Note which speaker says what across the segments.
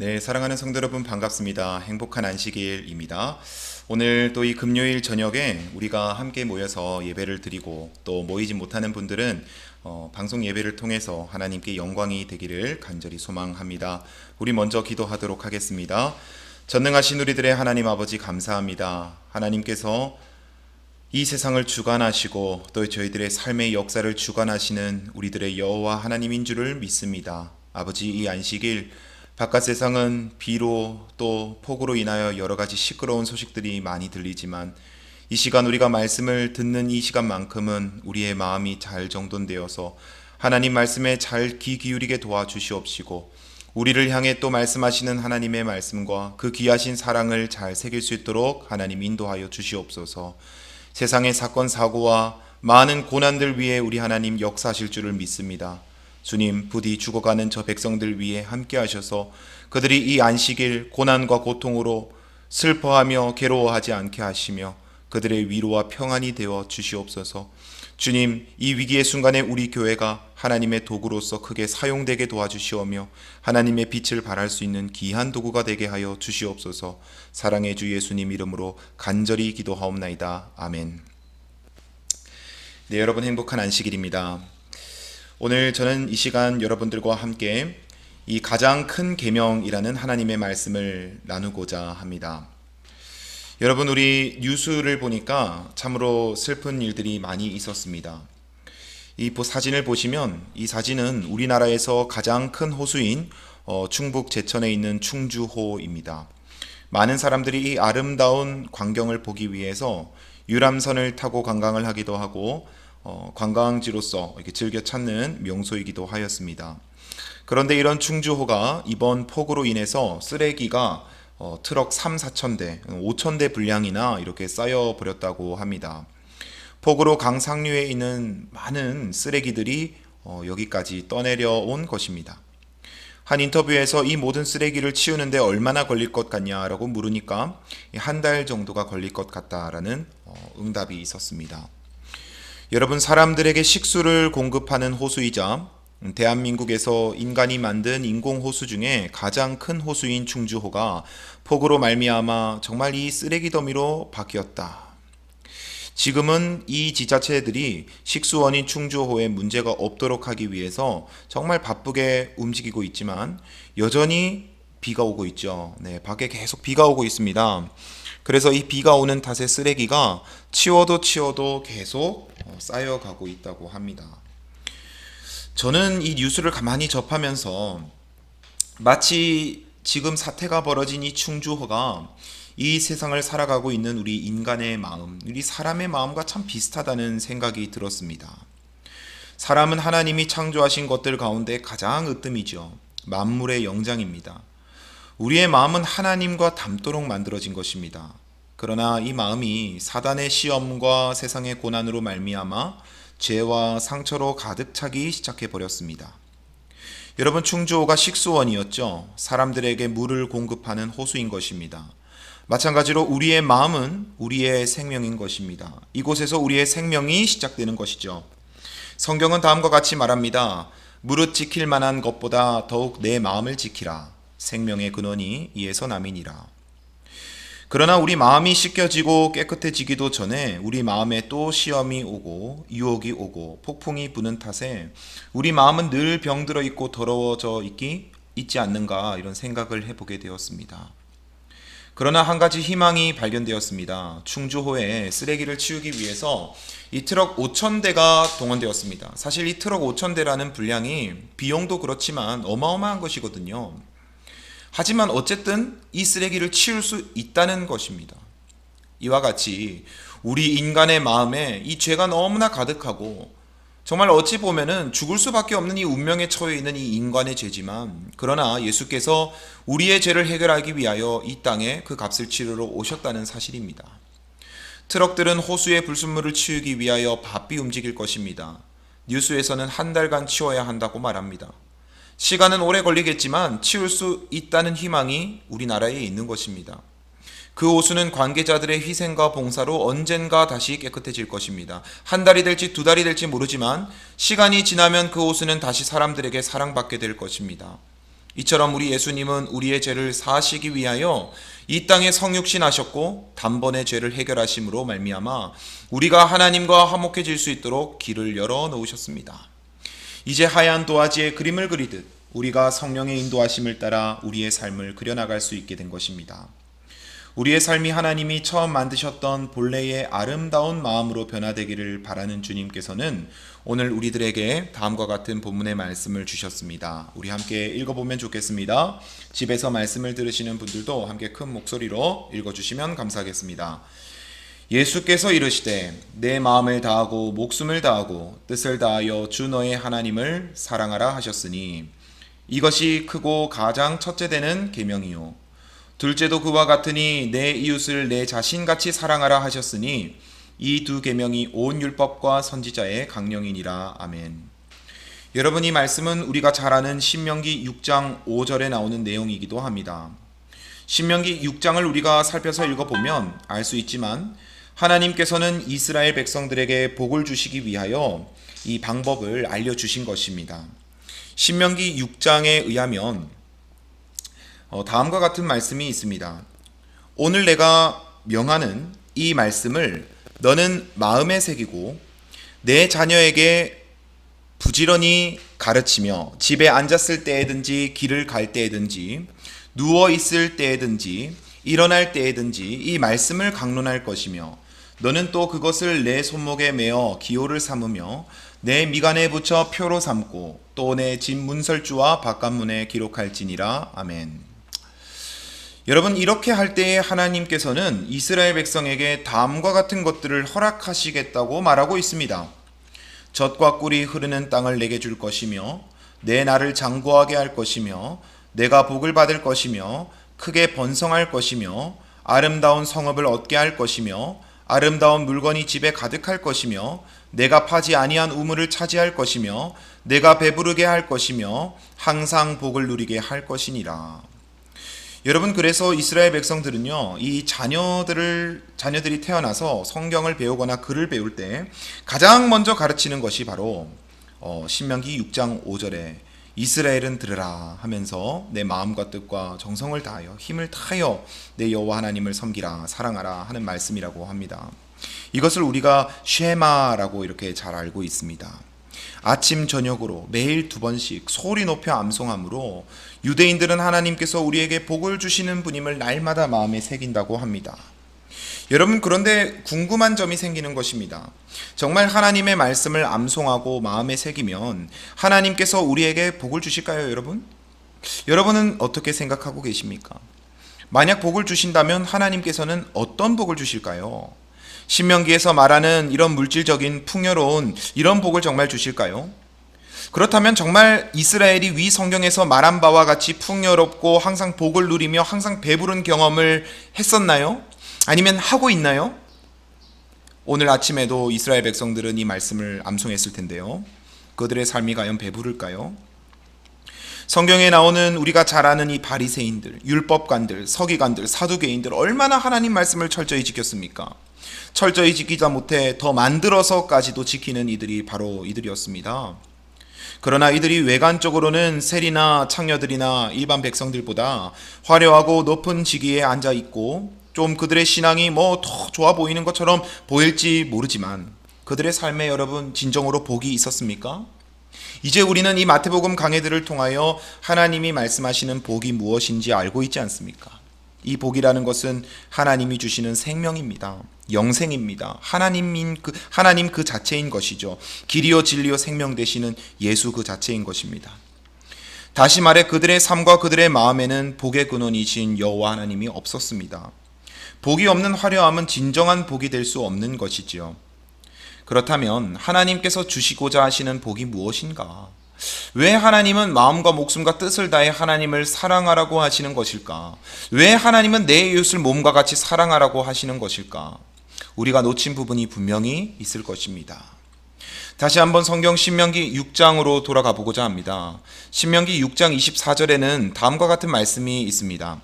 Speaker 1: 네, 사랑하는 성도 여러분 반갑습니다. 행복한 안식일입니다. 오늘 또 이 금요일 저녁에 우리가 함께 모여서 예배를 드리고 또 모이지 못하는 분들은 방송 예배를 통해서 하나님께 영광이 되기를 간절히 소망합니다. 우리 먼저 기도하도록 하겠습니다. 전능하신 우리들의 하나님 아버지 감사합니다. 하나님께서 이 세상을 주관하시고 또 저희들의 삶의 역사를 주관하시는 우리들의 여호와 하나님인 줄을 믿습니다. 아버지, 이 안식일 바깥 세상은 비로 또 폭우로 인하여 여러 가지 시끄러운 소식들이 많이 들리지만 이 시간 우리가 말씀을 듣는 이 시간만큼은 우리의 마음이 잘 정돈되어서 하나님 말씀에 잘 귀 기울이게 도와주시옵시고 우리를 향해 또 말씀하시는 하나님의 말씀과 그 귀하신 사랑을 잘 새길 수 있도록 하나님 인도하여 주시옵소서. 세상의 사건 사고와 많은 고난들 위해 우리 하나님 역사하실 줄을 믿습니다. 주님, 부디 죽어가는 저 백성들 위해 함께 하셔서 그들이 이 안식일 고난과 고통으로 슬퍼하며 괴로워하지 않게 하시며 그들의 위로와 평안이 되어 주시옵소서. 주님, 이 위기의 순간에 우리 교회가 하나님의 도구로서 크게 사용되게 도와주시오며 하나님의 빛을 발할 수 있는 귀한 도구가 되게 하여 주시옵소서. 사랑의 주 예수님 이름으로 간절히 기도하옵나이다. 아멘. 네, 여러분 행복한 안식일입니다. 오늘 저는 이 시간 여러분들과 함께 이 가장 큰 계명이라는 하나님의 말씀을 나누고자 합니다. 여러분, 우리 뉴스를 보니까 참으로 슬픈 일들이 많이 있었습니다. 이 사진을 보시면 이 사진은 우리나라에서 가장 큰 호수인 충북 제천에 있는 충주호입니다. 많은 사람들이 이 아름다운 광경을 보기 위해서 유람선을 타고 관광을 하기도 하고 관광지로서 이렇게 즐겨 찾는 명소이기도 하였습니다. 그런데 이런 충주호가 이번 폭우로 인해서 쓰레기가 트럭 3, 4천 대, 5천 대 분량이나 이렇게 쌓여 버렸다고 합니다. 폭우로 강 상류에 있는 많은 쓰레기들이 여기까지 떠내려온 것입니다. 한 인터뷰에서 이 모든 쓰레기를 치우는데 얼마나 걸릴 것 같냐라고 물으니까 한 달 정도가 걸릴 것 같다라는 응답이 있었습니다. 여러분, 사람들에게 식수를 공급하는 호수이자 대한민국에서 인간이 만든 인공호수 중에 가장 큰 호수인 충주호가 폭우로 말미암아 정말 이 쓰레기 더미로 바뀌었다. 지금은 이 지자체들이 식수원인 충주호에 문제가 없도록 하기 위해서 정말 바쁘게 움직이고 있지만 여전히 비가 오고 있죠. 네, 밖에 계속 비가 오고 있습니다. 그래서 이 비가 오는 탓에 쓰레기가 치워도 계속 쌓여가고 있다고 합니다. 저는 이 뉴스를 가만히 접하면서 마치 지금 사태가 벌어진 이 충주호가 이 세상을 살아가고 있는 우리 인간의 마음, 우리 사람의 마음과 참 비슷하다는 생각이 들었습니다. 사람은 하나님이 창조하신 것들 가운데 가장 으뜸이죠. 만물의 영장입니다. 우리의 마음은 하나님과 닮도록 만들어진 것입니다. 그러나 이 마음이 사단의 시험과 세상의 고난으로 말미암아 죄와 상처로 가득 차기 시작해 버렸습니다. 여러분, 충주호가 식수원이었죠. 사람들에게 물을 공급하는 호수인 것입니다. 마찬가지로 우리의 마음은 우리의 생명인 것입니다. 이곳에서 우리의 생명이 시작되는 것이죠. 성경은 다음과 같이 말합니다. 무릇 지킬 만한 것보다 더욱 내 마음을 지키라. 생명의 근원이 이에서 남이니라. 그러나 우리 마음이 씻겨지고 깨끗해지기도 전에 우리 마음에 또 시험이 오고 유혹이 오고 폭풍이 부는 탓에 우리 마음은 늘 병들어 있고 더러워져 있지 않는가, 이런 생각을 해보게 되었습니다. 그러나 한 가지 희망이 발견되었습니다. 충주호에 쓰레기를 치우기 위해서 이 트럭 5,000대가 동원되었습니다. 사실 이 트럭 5,000대라는 분량이 비용도 그렇지만 어마어마한 것이거든요. 하지만 어쨌든 이 쓰레기를 치울 수 있다는 것입니다. 이와 같이 우리 인간의 마음에 이 죄가 너무나 가득하고 정말 어찌 보면은 죽을 수밖에 없는 이 운명에 처해 있는 이 인간의 죄지만, 그러나 예수께서 우리의 죄를 해결하기 위하여 이 땅에 그 값을 치르러 오셨다는 사실입니다. 트럭들은 호수의 불순물을 치우기 위하여 바삐 움직일 것입니다. 뉴스에서는 한 달간 치워야 한다고 말합니다. 시간은 오래 걸리겠지만 치울 수 있다는 희망이 우리나라에 있는 것입니다. 그 호수는 관계자들의 희생과 봉사로 언젠가 다시 깨끗해질 것입니다. 한 달이 될지 두 달이 될지 모르지만 시간이 지나면 그 호수는 다시 사람들에게 사랑받게 될 것입니다. 이처럼 우리 예수님은 우리의 죄를 사하시기 위하여 이 땅에 성육신 하셨고 단번에 죄를 해결하심으로 말미암아 우리가 하나님과 화목해질 수 있도록 길을 열어 놓으셨습니다. 이제 하얀 도화지에 그림을 그리듯 우리가 성령의 인도하심을 따라 우리의 삶을 그려나갈 수 있게 된 것입니다. 우리의 삶이 하나님이 처음 만드셨던 본래의 아름다운 마음으로 변화되기를 바라는 주님께서는 오늘 우리들에게 다음과 같은 본문의 말씀을 주셨습니다. 우리 함께 읽어보면 좋겠습니다. 집에서 말씀을 들으시는 분들도 함께 큰 목소리로 읽어주시면 감사하겠습니다. 예수께서 이르시되 내 마음을 다하고 목숨을 다하고 뜻을 다하여 주 너의 하나님을 사랑하라 하셨으니 이것이 크고 가장 첫째 되는 계명이요 둘째도 그와 같으니 내 이웃을 내 자신같이 사랑하라 하셨으니 이 두 계명이 온 율법과 선지자의 강령이니라. 아멘. 여러분, 이 말씀은 우리가 잘 아는 신명기 6장 5절에 나오는 내용이기도 합니다. 신명기 6장을 우리가 살펴서 읽어보면 알 수 있지만 하나님께서는 이스라엘 백성들에게 복을 주시기 위하여 이 방법을 알려주신 것입니다. 신명기 6장에 의하면 다음과 같은 말씀이 있습니다. 오늘 내가 명하는 이 말씀을 너는 마음에 새기고 내 자녀에게 부지런히 가르치며 집에 앉았을 때에든지 길을 갈 때에든지 누워 있을 때에든지 일어날 때에든지 이 말씀을 강론할 것이며 너는 또 그것을 내 손목에 메어 기호를 삼으며 내 미간에 붙여 표로 삼고 또 내 집 문설주와 바깥문에 기록할지니라. 아멘. 여러분, 이렇게 할 때에 하나님께서는 이스라엘 백성에게 다음과 같은 것들을 허락하시겠다고 말하고 있습니다. 젖과 꿀이 흐르는 땅을 내게 줄 것이며 내 나를 장구하게 할 것이며 내가 복을 받을 것이며 크게 번성할 것이며 아름다운 성읍을 얻게 할 것이며 아름다운 물건이 집에 가득할 것이며 내가 파지 아니한 우물을 차지할 것이며 내가 배부르게 할 것이며 항상 복을 누리게 할 것이니라. 여러분, 그래서 이스라엘 백성들은요, 이 자녀들이 태어나서 성경을 배우거나 글을 배울 때 가장 먼저 가르치는 것이 바로 신명기 6장 5절에 이스라엘은 들으라 하면서 내 마음과 뜻과 정성을 다하여 힘을 다하여 내 여호와 하나님을 섬기라 사랑하라 하는 말씀이라고 합니다. 이것을 우리가 쉐마라고 이렇게 잘 알고 있습니다. 아침 저녁으로 매일 2번씩 소리 높여 암송함으로 유대인들은 하나님께서 우리에게 복을 주시는 분임을 날마다 마음에 새긴다고 합니다. 여러분, 그런데 궁금한 점이 생기는 것입니다. 정말 하나님의 말씀을 암송하고 마음에 새기면 하나님께서 우리에게 복을 주실까요, 여러분? 여러분은 어떻게 생각하고 계십니까? 만약 복을 주신다면 하나님께서는 어떤 복을 주실까요? 신명기에서 말하는 이런 물질적인 풍요로운 이런 복을 정말 주실까요? 그렇다면 정말 이스라엘이 위 성경에서 말한 바와 같이 풍요롭고 항상 복을 누리며 항상 배부른 경험을 했었나요? 아니면 하고 있나요? 오늘 아침에도 이스라엘 백성들은 이 말씀을 암송했을 텐데요. 그들의 삶이 과연 배부를까요? 성경에 나오는 우리가 잘 아는 이 바리새인들, 율법관들, 서기관들, 사두개인들 얼마나 하나님 말씀을 철저히 지켰습니까? 철저히 지키다 못해 더 만들어서까지도 지키는 이들이 바로 이들이었습니다. 그러나 이들이 외관적으로는 세리나 창녀들이나 일반 백성들보다 화려하고 높은 직위에 앉아 있고 좀 그들의 신앙이 더 좋아 보이는 것처럼 보일지 모르지만 그들의 삶에 여러분 진정으로 복이 있었습니까? 이제 우리는 이 마태복음 강해들을 통하여 하나님이 말씀하시는 복이 무엇인지 알고 있지 않습니까? 이 복이라는 것은 하나님이 주시는 생명입니다. 영생입니다. 하나님 그 자체인 것이죠. 길이요 진리요 생명 되시는 예수 그 자체인 것입니다. 다시 말해 그들의 삶과 그들의 마음에는 복의 근원이신 여호와 하나님이 없었습니다. 복이 없는 화려함은 진정한 복이 될 수 없는 것이지요. 그렇다면 하나님께서 주시고자 하시는 복이 무엇인가? 왜 하나님은 마음과 목숨과 뜻을 다해 하나님을 사랑하라고 하시는 것일까? 왜 하나님은 내 이웃을 몸과 같이 사랑하라고 하시는 것일까? 우리가 놓친 부분이 분명히 있을 것입니다. 다시 한번 성경 신명기 6장으로 돌아가 보고자 합니다. 신명기 6장 24절에는 다음과 같은 말씀이 있습니다.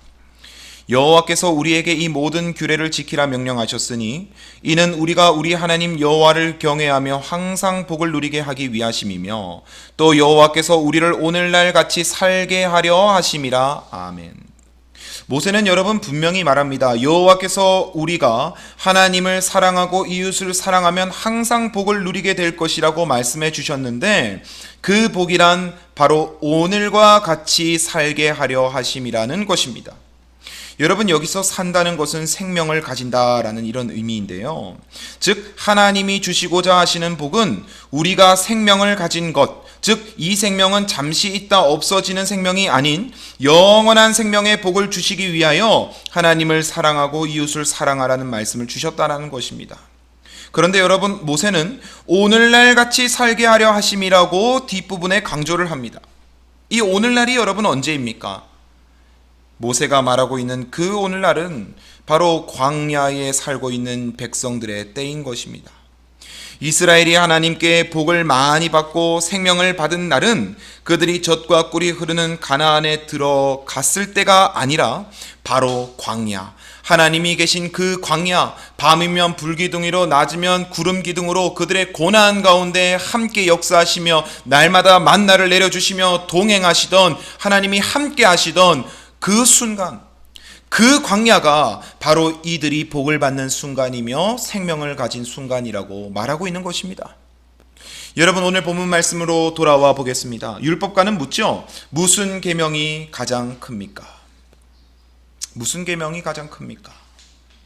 Speaker 1: 여호와께서 우리에게 이 모든 규례를 지키라 명령하셨으니 이는 우리가 우리 하나님 여호와를 경외하며 항상 복을 누리게 하기 위하심이며 또 여호와께서 우리를 오늘날 같이 살게 하려 하심이라. 아멘. 모세는 여러분 분명히 말합니다. 여호와께서 우리가 하나님을 사랑하고 이웃을 사랑하면 항상 복을 누리게 될 것이라고 말씀해 주셨는데 그 복이란 바로 오늘과 같이 살게 하려 하심이라는 것입니다. 여러분, 여기서 산다는 것은 생명을 가진다라는 이런 의미인데요. 즉 하나님이 주시고자 하시는 복은 우리가 생명을 가진 것, 즉 이 생명은 잠시 있다 없어지는 생명이 아닌 영원한 생명의 복을 주시기 위하여 하나님을 사랑하고 이웃을 사랑하라는 말씀을 주셨다라는 것입니다. 그런데 여러분, 모세는 오늘날 같이 살게 하려 하심이라고 뒷부분에 강조를 합니다. 이 오늘날이 여러분 언제입니까? 모세가 말하고 있는 그 오늘날은 바로 광야에 살고 있는 백성들의 때인 것입니다. 이스라엘이 하나님께 복을 많이 받고 생명을 받은 날은 그들이 젖과 꿀이 흐르는 가나안에 들어갔을 때가 아니라 바로 광야, 하나님이 계신 그 광야, 밤이면 불기둥이로 낮이면 구름기둥으로 그들의 고난 가운데 함께 역사하시며 날마다 만나를 내려주시며 동행하시던 하나님이 함께 하시던 그 순간, 그 광야가 바로 이들이 복을 받는 순간이며 생명을 가진 순간이라고 말하고 있는 것입니다. 여러분, 오늘 본문 말씀으로 돌아와 보겠습니다. 율법가는 묻죠. 무슨 계명이 가장 큽니까? 무슨 계명이 가장 큽니까?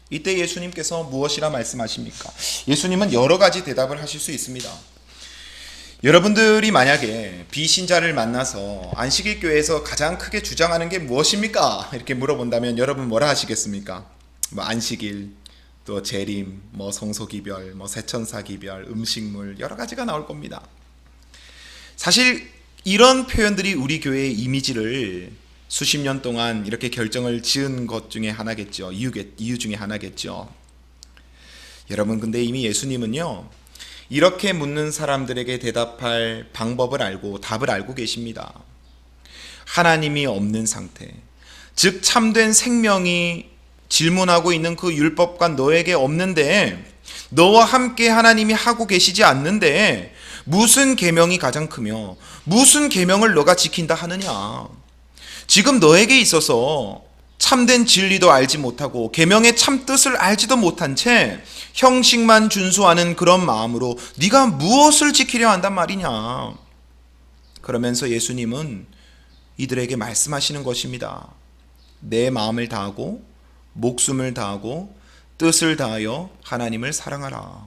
Speaker 1: 이때 예수님께서 무엇이라 말씀하십니까? 예수님은 여러 가지 대답을 하실 수 있습니다. 여러분들이 만약에 비신자를 만나서 안식일 교회에서 가장 크게 주장하는 게 무엇입니까? 이렇게 물어본다면 여러분 뭐라 하시겠습니까? 안식일, 또 재림, 성소기별, 세천사기별, 음식물 여러 가지가 나올 겁니다. 사실 이런 표현들이 우리 교회의 이미지를 수십 년 동안 이렇게 결정을 지은 것 중에 하나겠죠. 이유 중에 하나겠죠. 여러분, 근데 이미 예수님은요, 이렇게 묻는 사람들에게 대답할 방법을 알고 답을 알고 계십니다. 하나님이 없는 상태, 즉 참된 생명이 질문하고 있는 그 율법과 너에게 없는데, 너와 함께 하나님이 하고 계시지 않는데 무슨 계명이 가장 크며 무슨 계명을 너가 지킨다 하느냐. 지금 너에게 있어서 참된 진리도 알지 못하고 계명의 참 뜻을 알지도 못한 채 형식만 준수하는 그런 마음으로 네가 무엇을 지키려 한단 말이냐. 그러면서 예수님은 이들에게 말씀하시는 것입니다. 내 마음을 다하고 목숨을 다하고 뜻을 다하여 하나님을 사랑하라.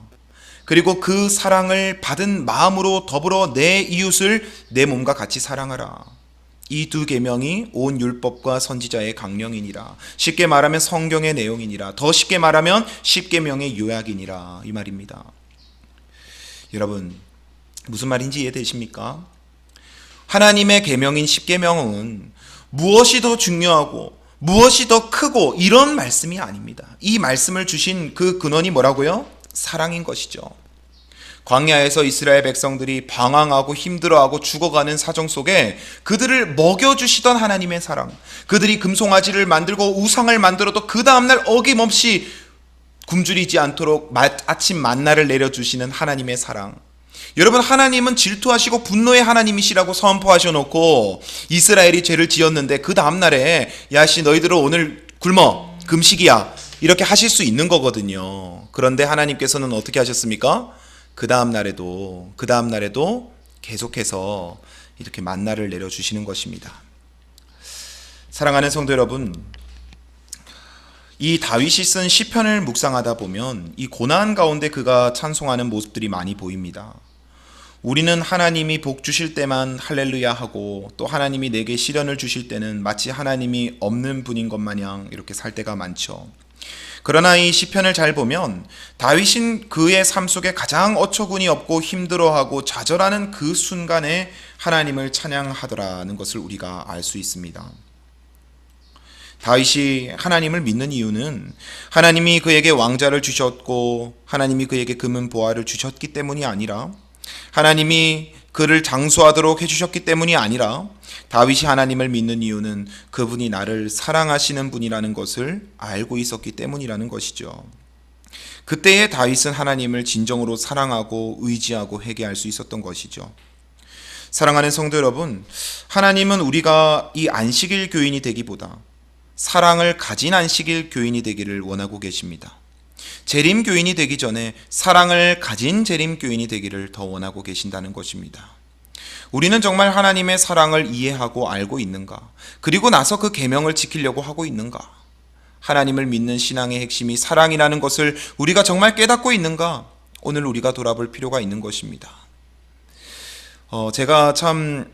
Speaker 1: 그리고 그 사랑을 받은 마음으로 더불어 내 이웃을 내 몸과 같이 사랑하라. 이 두 계명이 온 율법과 선지자의 강령이니라. 쉽게 말하면 성경의 내용이니라. 더 쉽게 말하면 십계명의 요약이니라, 이 말입니다. 여러분, 무슨 말인지 이해되십니까? 하나님의 계명인 십계명은 무엇이 더 중요하고 무엇이 더 크고 이런 말씀이 아닙니다. 이 말씀을 주신 그 근원이 뭐라고요? 사랑인 것이죠. 광야에서 이스라엘 백성들이 방황하고 힘들어하고 죽어가는 사정 속에 그들을 먹여주시던 하나님의 사랑, 그들이 금송아지를 만들고 우상을 만들어도 그 다음날 어김없이 굶주리지 않도록 아침 만나를 내려주시는 하나님의 사랑. 여러분, 하나님은 질투하시고 분노의 하나님이시라고 선포하셔놓고 이스라엘이 죄를 지었는데 그 다음날에 야씨 너희들은 오늘 굶어, 금식이야, 이렇게 하실 수 있는 거거든요. 그런데 하나님께서는 어떻게 하셨습니까? 그 다음 날에도 계속해서 이렇게 만나를 내려주시는 것입니다. 사랑하는 성도 여러분, 이 다윗이 쓴 시편을 묵상하다 보면 이 고난 가운데 그가 찬송하는 모습들이 많이 보입니다. 우리는 하나님이 복 주실 때만 할렐루야 하고 또 하나님이 내게 시련을 주실 때는 마치 하나님이 없는 분인 것 마냥 이렇게 살 때가 많죠. 그러나 이 시편을 잘 보면 다윗은 그의 삶 속에 가장 어처구니 없고 힘들어하고 좌절하는 그 순간에 하나님을 찬양하더라는 것을 우리가 알 수 있습니다. 다윗이 하나님을 믿는 이유는 하나님이 그에게 왕자를 주셨고 하나님이 그에게 금은 보화를 주셨기 때문이 아니라, 하나님이 그를 장수하도록 해주셨기 때문이 아니라, 다윗이 하나님을 믿는 이유는 그분이 나를 사랑하시는 분이라는 것을 알고 있었기 때문이라는 것이죠. 그때의 다윗은 하나님을 진정으로 사랑하고 의지하고 회개할 수 있었던 것이죠. 사랑하는 성도 여러분, 하나님은 우리가 이 안식일 교인이 되기보다 사랑을 가진 안식일 교인이 되기를 원하고 계십니다. 재림 교인이 되기 전에 사랑을 가진 재림 교인이 되기를 더 원하고 계신다는 것입니다. 우리는 정말 하나님의 사랑을 이해하고 알고 있는가? 그리고 나서 그 계명을 지키려고 하고 있는가? 하나님을 믿는 신앙의 핵심이 사랑이라는 것을 우리가 정말 깨닫고 있는가? 오늘 우리가 돌아볼 필요가 있는 것입니다. 제가 참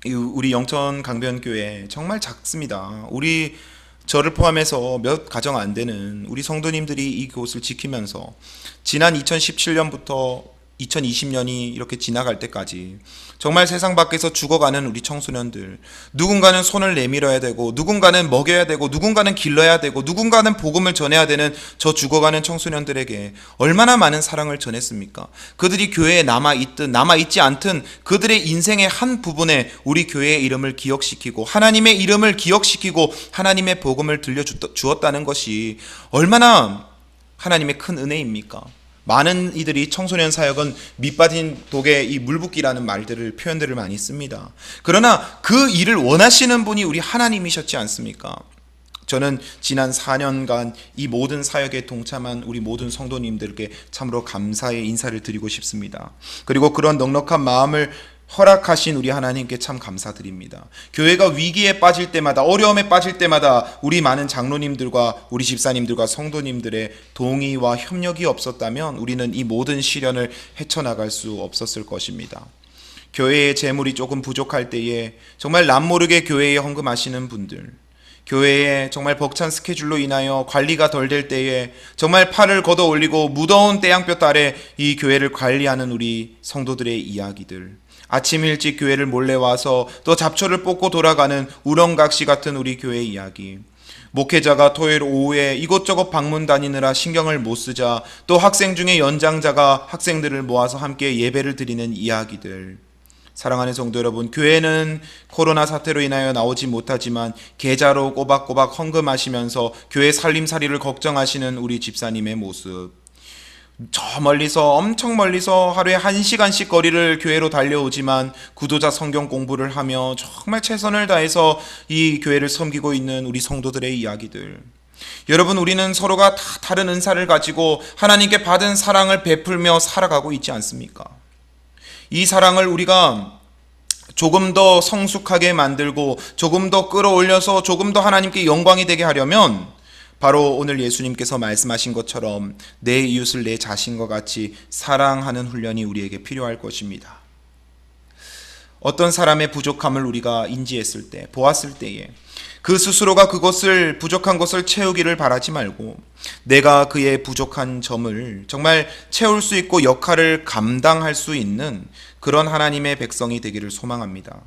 Speaker 1: 우리 영천 강변교회 정말 작습니다. 우리 저를 포함해서 몇 가정 안 되는 우리 성도님들이 이곳을 지키면서 지난 2017년부터 2020년이 이렇게 지나갈 때까지 정말 세상 밖에서 죽어가는 우리 청소년들, 누군가는 손을 내밀어야 되고 누군가는 먹여야 되고 누군가는 길러야 되고 누군가는 복음을 전해야 되는 저 죽어가는 청소년들에게 얼마나 많은 사랑을 전했습니까? 그들이 교회에 남아있든 남아있지 않든 그들의 인생의 한 부분에 우리 교회의 이름을 기억시키고 하나님의 이름을 기억시키고 하나님의 복음을 들려주었다는 것이 얼마나 하나님의 큰 은혜입니까? 많은 이들이 청소년 사역은 밑빠진 독에 이 물붓기라는 말들을 표현들을 많이 씁니다. 그러나 그 일을 원하시는 분이 우리 하나님이셨지 않습니까? 저는 지난 4년간 이 모든 사역에 동참한 우리 모든 성도님들께 참으로 감사의 인사를 드리고 싶습니다. 그리고 그런 넉넉한 마음을 허락하신 우리 하나님께 참 감사드립니다. 교회가 위기에 빠질 때마다 어려움에 빠질 때마다 우리 많은 장로님들과 우리 집사님들과 성도님들의 동의와 협력이 없었다면 우리는 이 모든 시련을 헤쳐나갈 수 없었을 것입니다. 교회의 재물이 조금 부족할 때에 정말 남모르게 교회에 헌금하시는 분들, 교회에 정말 벅찬 스케줄로 인하여 관리가 덜 될 때에 정말 팔을 걷어 올리고 무더운 태양볕 아래 이 교회를 관리하는 우리 성도들의 이야기들, 아침 일찍 교회를 몰래 와서 또 잡초를 뽑고 돌아가는 우렁각시 같은 우리 교회 이야기, 목회자가 토요일 오후에 이곳저곳 방문 다니느라 신경을 못 쓰자 또 학생 중에 연장자가 학생들을 모아서 함께 예배를 드리는 이야기들. 사랑하는 성도 여러분, 교회는 코로나 사태로 인하여 나오지 못하지만 계좌로 꼬박꼬박 헌금하시면서 교회 살림살이를 걱정하시는 우리 집사님의 모습, 저 멀리서 엄청 멀리서 하루에 1시간씩 거리를 교회로 달려오지만 구도자 성경 공부를 하며 정말 최선을 다해서 이 교회를 섬기고 있는 우리 성도들의 이야기들. 여러분, 우리는 서로가 다 다른 은사를 가지고 하나님께 받은 사랑을 베풀며 살아가고 있지 않습니까? 이 사랑을 우리가 조금 더 성숙하게 만들고 조금 더 끌어올려서 조금 더 하나님께 영광이 되게 하려면 바로 오늘 예수님께서 말씀하신 것처럼 내 이웃을 내 자신과 같이 사랑하는 훈련이 우리에게 필요할 것입니다. 어떤 사람의 부족함을 우리가 인지했을 때, 보았을 때에 그 스스로가 그것을 부족한 것을 채우기를 바라지 말고 내가 그의 부족한 점을 정말 채울 수 있고 역할을 감당할 수 있는 그런 하나님의 백성이 되기를 소망합니다.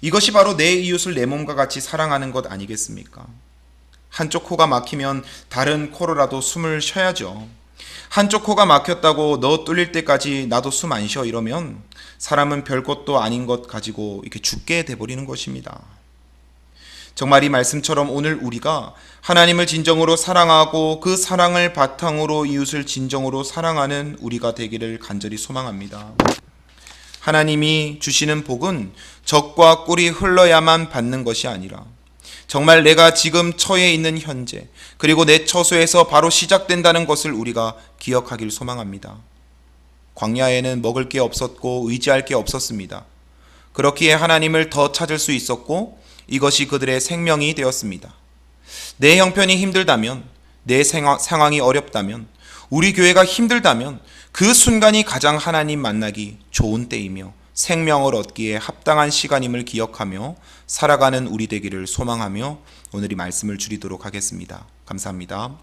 Speaker 1: 이것이 바로 내 이웃을 내 몸과 같이 사랑하는 것 아니겠습니까? 한쪽 코가 막히면 다른 코로라도 숨을 쉬어야죠. 한쪽 코가 막혔다고 너 뚫릴 때까지 나도 숨 안 쉬어 이러면 사람은 별것도 아닌 것 가지고 이렇게 죽게 돼버리는 것입니다. 정말 이 말씀처럼 오늘 우리가 하나님을 진정으로 사랑하고 그 사랑을 바탕으로 이웃을 진정으로 사랑하는 우리가 되기를 간절히 소망합니다. 하나님이 주시는 복은 적과 꿀이 흘러야만 받는 것이 아니라 정말 내가 지금 처해 있는 현재 그리고 내 처소에서 바로 시작된다는 것을 우리가 기억하길 소망합니다. 광야에는 먹을 게 없었고 의지할 게 없었습니다. 그렇기에 하나님을 더 찾을 수 있었고 이것이 그들의 생명이 되었습니다. 내 형편이 힘들다면, 내 상황이 어렵다면, 우리 교회가 힘들다면 그 순간이 가장 하나님 만나기 좋은 때이며 생명을 얻기에 합당한 시간임을 기억하며 살아가는 우리 되기를 소망하며 오늘 이 말씀을 줄이도록 하겠습니다. 감사합니다.